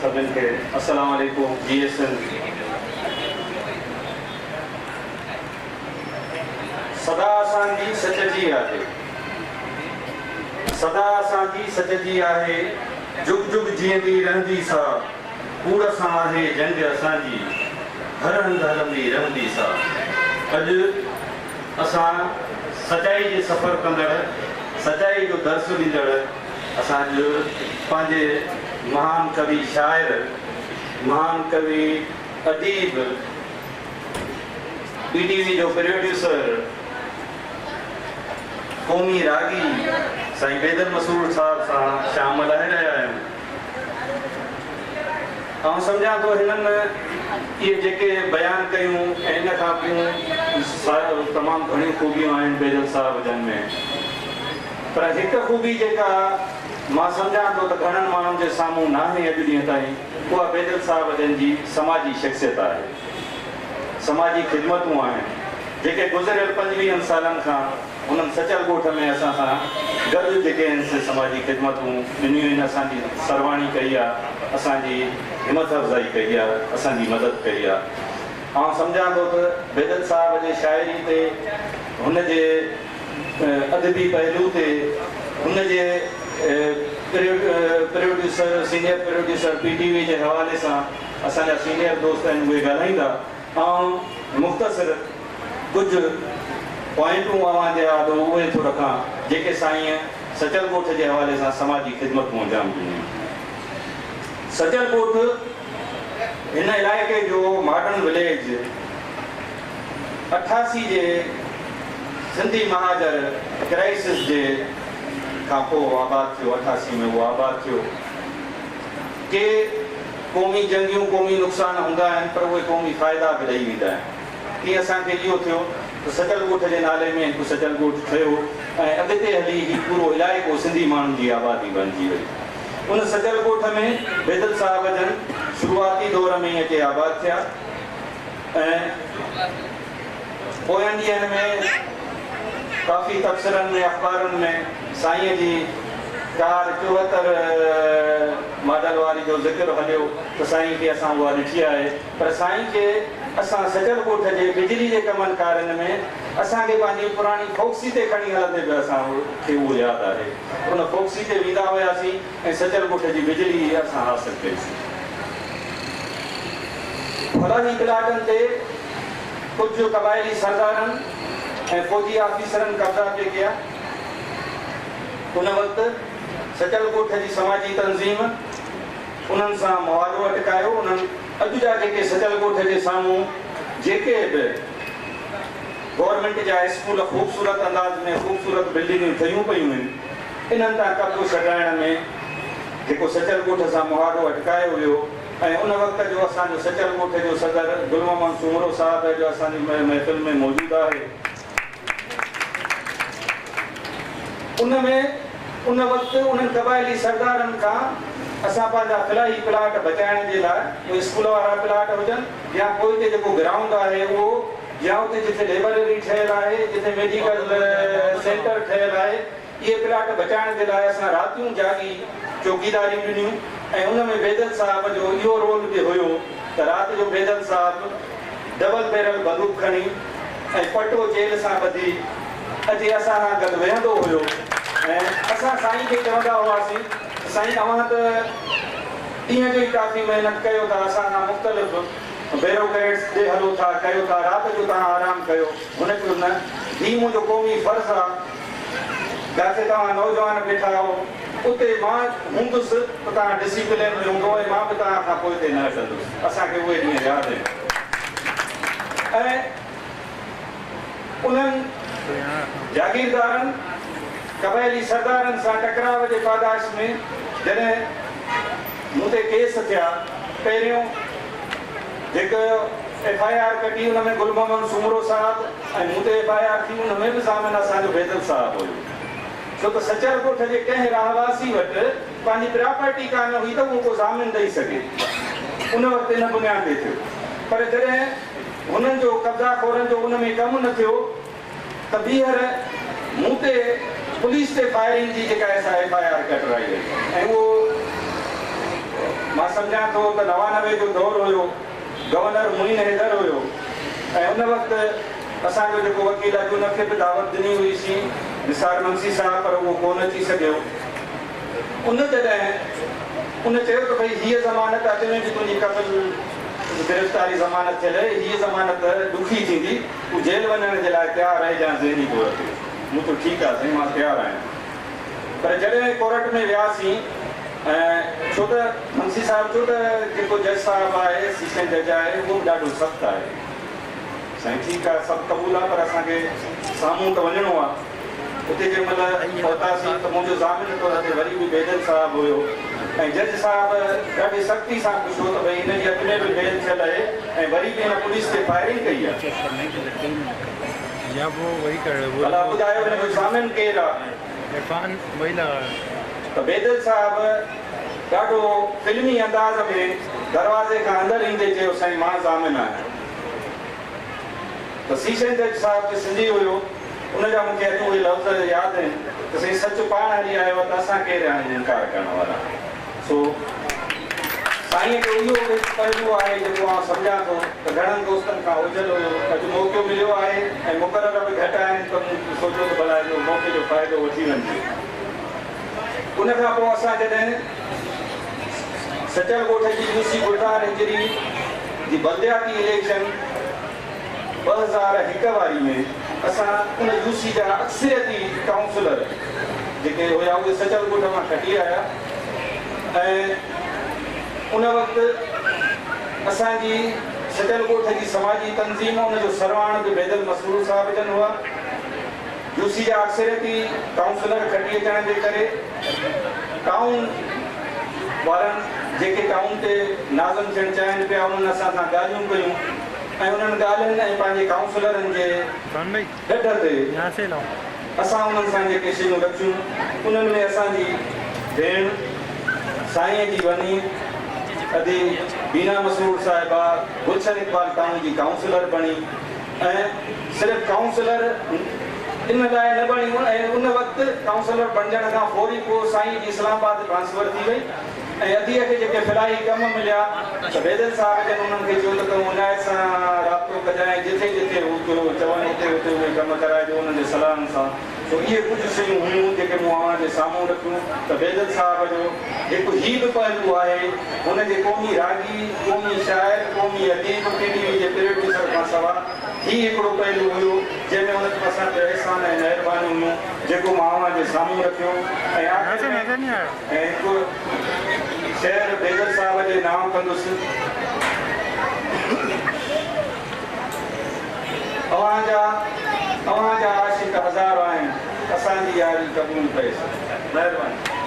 सभिनि खे अस्सलाम वालेकुम। GSN सदा असांजी सचजी आहे, सदा असांजी सचजी आहे, जुग जुग जीअंदी रहंदी सा, कूड़ सां आहे जंग असांजी, हर हंधि हलंदी रहंदी सा। अॼु असां सचाई जे सफ़र कंदड़, सचाई जो दर्स ॾींदड़ असांजो पंहिंजे महान कवि शाइर, महान कवि अदीब, PTV जो प्रोड्यूसर, क़ौमी रागी साईं बेदर मसूर साहब सां शाम लाहे रहिया आहियूं। ऐं सम्झां थो हिननि इहे जेके बयानु कयूं ऐं इन खां पोइ तमामु घणियूं ख़ूबियूं आहिनि बेदर साहब जन में, पर हिकु ख़ूबी जेका मां सम्झां थो त घणनि माण्हुनि जे साम्हूं न आहे अॼु ॾींहं ताईं, उहा बेदर साहब जन जी समाजी शख़्सियत आहे, समाजी ख़िदमतूं आहिनि जेके गुज़िरियल 25 सालनि खां उन्हनि सचल ॻोठ में असां सां गॾु जेके आहिनि समाजी ख़िदमतूं ॾिनियूं आहिनि, असांजी सरवाणी कई आहे, असांजी हिमत अफ़ज़ाई कई आहे, असांजी मदद कई आहे। ऐं सम्झां थो त बेदर साहब जे शाइरी ते, हुनजे अदबी पहलू ते, हुनजे प्रोड्यूसर, सीनियर प्रोड्यूसर PTV जे हवाले सां असांजा सीनियर दोस्त आहिनि, उहे ॻाल्हाईंदा। ऐं मुख़्तसिर कुझु पॉइंटूं अवांजे याद उहे थो रखां जेके साईं सचल ॻोठ जे हवाले सां समाजी ख़िदमतूं अंजाम ॾिनियूं। सचल ॻोठ हिन इलाइक़े जो मॉडर्न विलेज 88 जे सिंधी महाजर क्राइसिस जे खां पोइ आबाद थियो, 88 में उहो आबाद थियो। के क़ौमी जंगियूं, क़ौमी नुक़सान हूंदा आहिनि, पर उहे क़ौमी फ़ाइदा बि ॾेई वेंदा आहिनि। तीअं असांखे इहो थियो त सचल ॻोठ जे नाले में हिकु सचल ॻोठ ठहियो ऐं अॻिते हली ही पूरो इलाइक़ो सिंधी माण्हुनि जी आबादी बणिजी वई। उन सचल ॻोठ में बेदर साहब जन शुरूआती दौर में ई अचे आबाद थिया ऐं पोयनि ॾींहंनि में काफ़ी तबसरनि में, अख़बारनि में साईं जी कार 74 मॉडल वारी जो ज़िक्र हलियो त साईं खे असां उहा ॾिठी आहे, पर साईं खे असां सचल ॻोठ जे बिजली जे कमनि कारनि में असांखे पंहिंजी पुराणी फोक्सी ते खणी हलंदे बि असांखे उहो यादि आहे। उन फोक्सी ते वेंदा हुआसीं ऐं सचल ॻोठ जी बिजली असां हासिलु कईसीं। फलाही प्लाटनि ते कुझु क़बाइली सरदारनि ऐं फ़ौजी ऑफिसरनि कब्ज़ा पे कया। उन वक़्तु सचल ॻोठ जी समाजी तंज़ीम उन्हनि सां मुआवज़ो अटकायो। उन्हनि अॼु जा जेके सचल ॻोठ जे साम्हूं जेके बि गवर्नमेंट जा स्कूल ख़ूबसूरत अंदाज़ में ख़ूबसूरत बिल्डिंगूं ठहियूं पियूं आहिनि, इन्हनि तां कब्ज़ो छॾाइण में जेको सचल ॻोठ सां मुआवज़ो अटकायो वियो। ऐं उन वक़्त जो असांजो सचल ॻोठ जो सदर गुल मोहम्मद सुमरो साहब जो असांजी महफ़िल में मौजूदु आहे। उन वक़्तु उन्हनि क़बाइली सरदारनि खां असां पंहिंजा फिलाही प्लाट बचाइण जे लाइ, उहे स्कूल वारा प्लाट हुजनि या कोई ते जेको ग्राउंड आहे उहो, या उते जिथे लाइब्रेरी ठहियलु आहे, जिथे मेडिकल सेंटर ठहियलु आहे, इहे प्लाट बचाइण जे लाइ असां रातियूं जागी चौकीदारियूं ॾिनियूं। ऐं उन में बेदर साहब जो इहो रोल बि हुयो त राति जो बेदर साहब डबल बैरल बंदूक खणी ऐं पटो जेल सां ॿधी अची असां सां गॾु वेहंदो हुयो ऐं असां साईं खे चवंदा हुआसीं, साईं तव्हां त ॾींहं जो ई काफ़ी महिनत कयो था, असां सां मुख़्तलिफ़ ब्यूरोक्रेट्स ॾे हलो था, कयो था, राति जो तव्हां आराम कयो। हुन चयो न, ही मुंहिंजो क़ौमी फ़र्ज़ु आहे, जिथे तव्हां नौजवान वेठा हो उते मां हूंदुसि त तव्हां डिसिप्लिन में हूंदो ऐं मां बि तव्हां खां पोइ ते न हटंदुसि। असांखे उहे ॾींहं यादि आहिनि। ऐं उन्हनि जागीरदारनि क़बाइली सरदारनि सां टकराव जे पादाश में जॾहिं मूं ते केस थिया, पहिरियों जेको FIR कटी उन में गुल मोहम्मद सुमरो साहब ऐं मूं ते FIR थी, उन में बि ज़ामिन असांजो बेदर साहब हुयो। छो त सचल ॻोठ जे कंहिं रहवासी वटि पंहिंजी प्रॉपर्टी कान हुई त उहो को ज़ामिन ॾेई सघे, उन वक़्तु इन बुनियाद ते थियो। पर जॾहिं हुननि जो कब्ज़ा खोरनि जो उन में कमु न थियो त ॿीहर मूं ते पुलिस ते फायरिंग जी जेका FIR कटराई वई ऐं उहो मां सम्झां थो त 99 जो दौरु हुयो, गवर्नर मुइन हैदर हुयो ऐं उन वक़्तु असांजो जेको वकील आहे उनखे बि दावत ॾिनी हुईसीं निसार मंसी साहब, पर उहो कोन अची सघियो। उन जॾहिं उन चयो त भई हीअ ज़मानत अचनि जी तुंहिंजी क़तल गिरफ़्तारी ज़मानत थियल आहे, हीअ ज़मानत ॾुखी थींदी, तूं जेल वञण जे लाइ तयारु रहिजांइ ज़हनी तौर ते। मूं चयो ठीकु आहे साईं, मां तयारु आहियां। पर जॾहिं कोर्ट में वियासीं ऐं छो त मंसी साहिबु चयो त जेको जज साहिबु आहे, असिस्टेंट जज आहे, उहो बि ॾाढो सख़्तु आहे। साईं ठीकु आहे, सभु क़बूल आहे, पर असांखे साम्हूं त वञिणो आहे। उते जंहिंमहिल पहुतासीं त मुंहिंजो ज़ामिन तौर ते वरी बि बेदल साहिबु हुयो ऐं जज साहिबु ॾाढी सख़्ती सां पुछियो त भई हिन जे हक़ में बि बेल थियल आहे ऐं वरी बि हिन पुलिस ते फायरिंग कई आहे। भला ॿुधायो हिन जो ज़ामिन केरु आहे? त बेदल साहिबु ॾाढो फिल्मी अंदाज़ में दरवाज़े खां अंदरि ईंदे चयो साईं मां ज़ामिन आहियां। त सीशन जज साहिबु सिंधी हुयो, उनजा मूंखे अॼु उहे लफ़्ज़ यादि आहिनि त साईं सच पाण हली आयो आहे त असां केरु आहियूं इनकार करण वारा। सो साईं जो इहो पहलू आहे जेको आउं सम्झां थो त घणनि दोस्तनि खां ओझल हुयो, अॼु मौक़ो मिलियो आहे ऐं मुक़रर बि घटि आहिनि, त मूं सोचियो त भला हिन मौक़े जो फ़ाइदो वठी वञिजे। उनखां पोइ असां जॾहिं सचल ॻोठ जी यूसी गुलदार हिजरी जी बलदियाती इलेक्शन 2001 वारी में असां उन यूसी जा अक्सरियती काउंसलर जेके हुया उहे सचल ॻोठ मां खटी आया ऐं उन वक़्तु असांजी सचल ॻोठ जी समाजी तंज़ीम उनजो सरवाण बि बेदल मसरूर साहिब जन हुआ। यूसी जा अक्सरियती काउंसलर खटी अचण जे करे टाउन वारनि जेके टाउन ते नाज़म थियणु चाहिनि पिया उन्हनि असां सां ॻाल्हियूं कयूं ऐं उन्हनि ॻाल्हियुनि ऐं पंहिंजे काउंसलरनि जे ॾढ ते असां उन्हनि सां जेके शयूं रखियूं उन्हनि में असांजी भेण साईं जी वञी अदी बीना मसरूर साहिबा गुलशन इकबाल टाउन जी काउंसलर बणी ऐं सिर्फ़ु काउंसलर इन लाइ न बणी ऐं उन वक़्तु काउंसलर बणजण खां फौरी पोइ साईं जी इस्लामाबाद ट्रांसफर थी वई ऐं अदीअ खे जेके फिलाई कम मिलिया त बेदल साहिब जन उन्हनि खे चयो त तूं उनायत सां राब्तो कजांइ, जिथे जिथे हू चवनि उते उते उहे कम कराइजो उन्हनि जे सलाहनि सां। तो इहे कुझु शयूं हुयूं जेके मूं अव्हां जे साम्हूं रखियूं त बेदल साहिब जो हिकु हीउ बि पहलू आहे, हुनजे क़ौमी रागी, क़ौमी शाइर, क़ौमी अदीब टीवी जे प्रोड्यूसर खां सवाइ हीउ हिकिड़ो पहलू हुयो जंहिंमें हुनखे असांखे अहसान ऐं महिरबानी हुयूं जेको मां अव्हां जे साम्हूं रखियो। ऐं हिकु शेर बेदल साहिब जे नाम कंदुसि। अव्हां जा आशिक़ हज़ार आहिनि, असांजी यारी क़बूल कयोसि। महिरबानी।